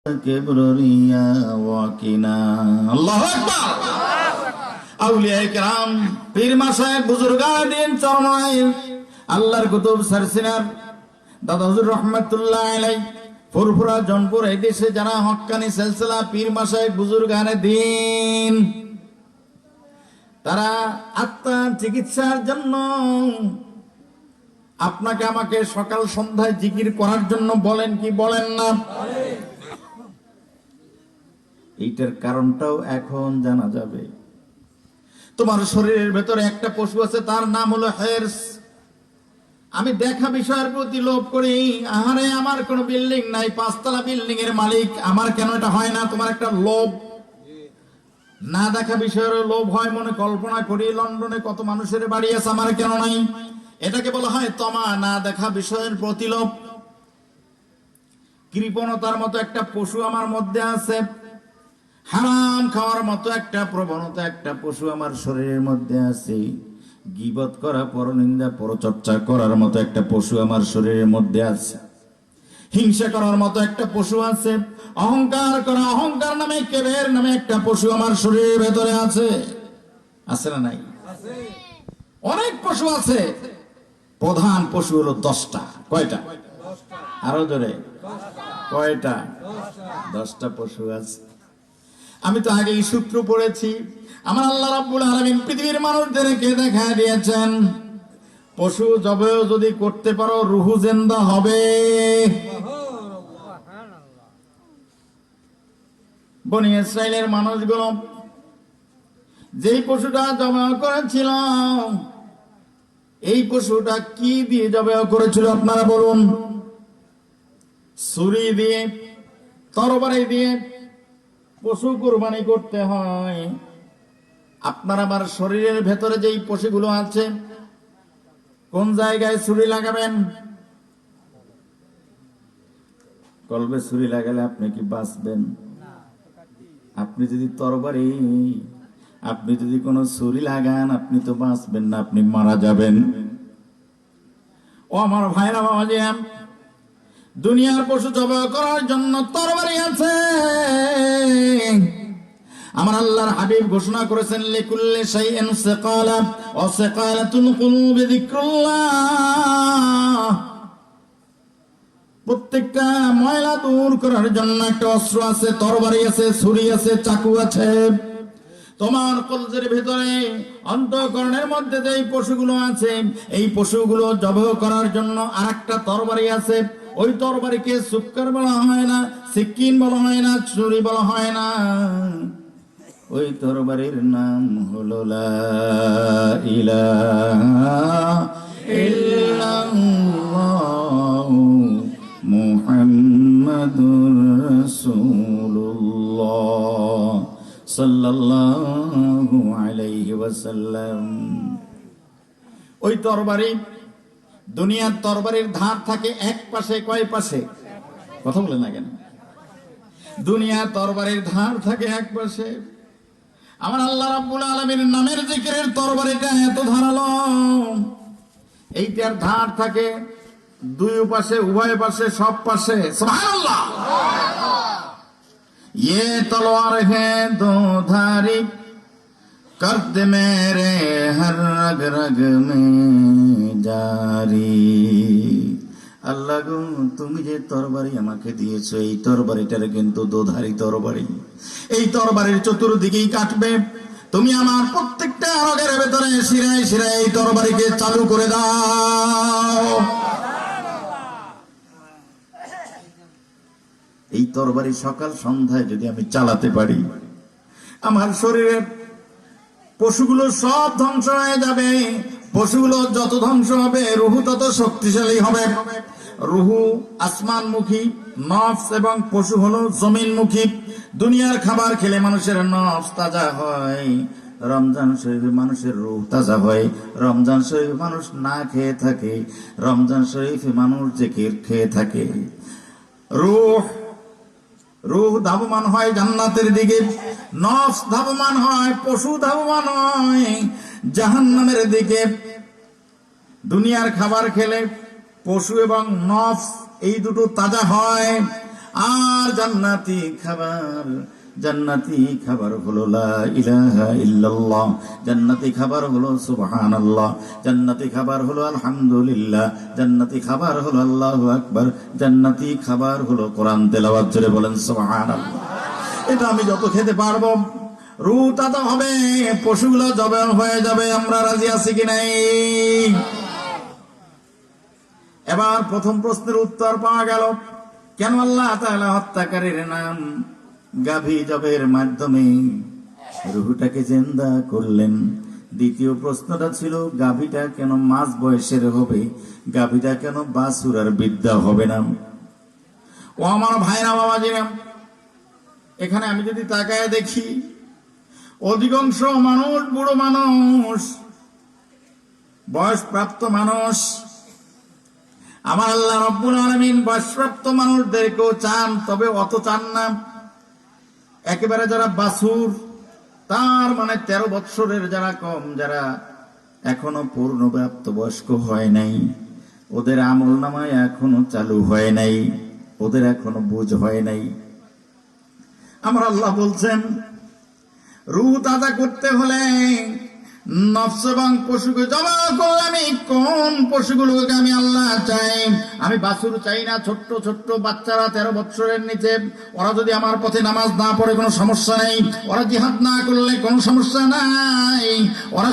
কিবরিয়া ওয়াকিনা। আল্লাহু আকবার। আউলিয়ায়ে কেরাম, পীর মাশায়েখ, বুজুর্গান চরমায় আল্লাহর কুতুব সরসিনার দাদা হুজুর রহমাতুল্লাহ আলাইহি ফুরফুরা জনপুর এই দেশে যারা হক্কানি সিলসিলা পীর মাশায়েখ বুজুর্গানে দ্বীন, তারা আত্মার চিকিৎসার জন্য আপনাকে আমাকে সকাল সন্ধ্যায় জিকির করার জন্য বলেন কি বলেন না? এইটার কারণটাও এখন জানা যাবে। তোমার শরীরের ভেতরে একটা পশু আছে, তার নাম হলো হিরস। আমি দেখা বিষয়ের প্রতি লোভ করি। আহারে, আমার কোনো বিল্ডিং নাই, 5 তলা বিল্ডিং এর মালিক, আমার কেন এটা হয় না? তোমার একটা লোভ। না দেখা বিষয়ের লোভ হয়, মনে কল্পনা করি লন্ডনে কত মানুষের বাড়ি আছে, আমার কেন নাই? এটাকে বলা হয় তমা, না দেখা বিষয়ের প্রতি লোভ। কৃপণতার মতো একটা পশু আমার মধ্যে আছে, হারাম খাওয়ার মতো একটা প্রবণতা, একটা পশু আমার শরীরের মধ্যে আছে, গীবত করা, পরনিন্দা, পরচর্চা করার মতো একটা পশু আমার শরীরের মধ্যে আছে, হিংসা করার মতো একটা পশু আছে, অহংকার করা, অহংকার নামে, কেবের নামে একটা পশু আমার শরীরের ভেতরে আছে। আছে না নাই? অনেক পশু আছে। প্রধান পশু হলো 10টা। কয়টা? আরো জোরে, কয়টা? 10টা পশু আছে। আমি তো আগেই সূত্র পড়েছি। আমার আল্লাহ রাব্বুল আলামিন পৃথিবীর মানুষদেরকে দেখা দিয়েছেন, পশু জবেও যদি করতে পারো রুহু জিন্দা হবে। বনি ইসরাইলের মানুষগুলো যেই পশুটা জবাই করেছিল, এই পশুটা কি দিয়ে জবাই করেছিল আপনারা বলুন? ছুরি দিয়ে, তরবারি দিয়ে পশু কুরবানি করতে হয়। আপনার আমার শরীরের ভেতরে যেই পশুগুলো আছে, কোন জায়গায় ছুরি লাগাবেন? কলবে ছুরি লাগালে আপনি কি বাঁচবেন? আপনি যদি তরবারি, আপনি যদি কোনো ছুরি লাগান, আপনি তো বাঁচবেন না, আপনি মারা যাবেন। ও আমার ভাইরা, বাবাজি, দুনিয়ার পশু জবাই করার জন্য তরবারি আছে। আমার আল্লাহর হাবিব ঘোষণা করেছেন, লিকুল্লি শাইইন সিকালা ওয়া সিকালাতুল কুলুবি যিকরুল্লাহ। প্রত্যেকটা ময়লা দূর করার জন্য একটা অস্ত্র আছে, তরবারি আছে, ছুরি আছে, চাকু আছে। তোমার কলজের ভিতরে, অন্তঃকরণের মধ্যে যে পশুগুলো আছে, এই পশুগুলো জবাই করার জন্য আরেকটা তরবারি আছে। ওই তরবারিকে সুক্কার বলা হয় না, সিকিন বলা হয় না, ছুরি বলা হয় না। ওই তরবারির নাম হলো লা ইলাহা ইল্লাল্লাহু মুহাম্মাদুর রাসূলুল্লাহ সাল্লাল্লাহু আলাইহি ওয়াসাল্লাম। ওই তরবারি, দুনিয়ার তরবারির ধার থাকে এক পাশে। কয় পাশে? কথা বলে না কেন? দুনিয়ার তরবারির ধার থাকে এক পাশে। আমার আল্লাহ রাব্বুল আলামিন নামের জিকিরের তরবারিটা এত ধারালো, এইটার ধার থাকে দুই পাশে, উভয় পাশে, সব পাশে। সুবহানাল্লাহ। ये तलवार है दो धारी, कर्द मेरे हर रग रग में जारी। আল্লাহ গো, তুমি যে তরবারি আমাকে দিয়েছো, এই তরবারিটার কিন্তু দোধারি তরবারি। এই তরবারির চতুর্দিকেই কাটবে। তুমি আমার প্রত্যেকটা রগের ভেতরে, শিরায় শিরায় এই তরবারিকে চালু করে দাও। এই তরবারি সকাল সন্ধ্যায় যদি আমি চালাতে পারি, আমার শরীরের পশুগুলো সব ধ্বংস হয়ে যাবে। পশুগুলো যত ধ্বংস হবে, রুহু তত শক্তিশালী হবে। রুহু আসমানমুখী, নফস এবং পশু হলো জমিনমুখী। দুনিয়ার খাবার খেলে মানুষের নফস তাজা হয়, রমজান শরীফে মানুষের রূহ তাজা হয়। রমজান শরীফে মানুষ না খেয়ে থাকে, রমজান শরীফে মানুষ জিকির খেয়ে থাকে। রূহ ধাবমান হয় জান্নাতের দিকে, নফস ধাবমান হয়, পশু ধাবমান হয় জাহান্নামের দিকে। দুনিয়ার খাবার খেলে পশু এবং নফস এই দুটো তাজা হয়, আর জান্নাতি খাবার হলো লা ইলাহা ইল্লাল্লাহ, জান্নাতি খাবার হলো সুবহানাল্লাহ, জান্নাতি খাবার হলো আলহামদুলিল্লাহ, জান্নাতি খাবার হলো আল্লাহু আকবার, জান্নাতি খাবার হলো কোরআন তেলাওয়াত। জোরে বলেন সুবহানাল্লাহ। এটা আমি যত খেতে পারবো, রু তাজা হবে, পশুগুলো জবাই হয়ে যাবে। আমরা রাজি আছি কি নাই? এবার প্রথম প্রশ্নের উত্তর পাওয়া গেল, কেন আল্লাহ তাআলা হত্যাকারীর নাম গাভী জবের মাধ্যমে রুহুটাকে জিন্দা করলেন। দ্বিতীয় প্রশ্নটা ছিল, গাভীটা কেন মাস বয়সের হবে, গাভীটা কেন বাছুর বিদ্যা হবে না? ও আমার ভাইরা বাবাজিরা, এখানে আমি যদি তাকায় দেখি, অধিকাংশ মানুষ বুড়ো মানুষ, বয়সপ্রাপ্ত মানুষ। আমার আল্লাহ রব্বুল আলামিন বয়সপ্রাপ্ত মানুষদেরকেও চান, তবে অত চান না। একেবারে যারা বাছুর, তার মানে 13 বৎসরের যারা কম, যারা এখনো পূর্ণপ্রাপ্ত বয়স্ক হয় নাই, ওদের আমল নামায় এখনো চালু হয় নাই, ওদের এখনো বুঝ হয় নাই। আমার আল্লাহ বলছেন, রূহ তাজা করতে হলে নফস এবং পশুকে জমা করলে আমি কোন পশুগুলোকে আমি আল্লাহ চাই? আমি বাছুর চাই না, ছোট্ট ছোট্ট বাচ্চারা 13 বৎসরের নিচে, ওরা যদি আমার পথে নামাজ না পড়ে কোনো সমস্যা নেই, ওরা জিহাদ না করলে কোনো সমস্যা নাই, ওরা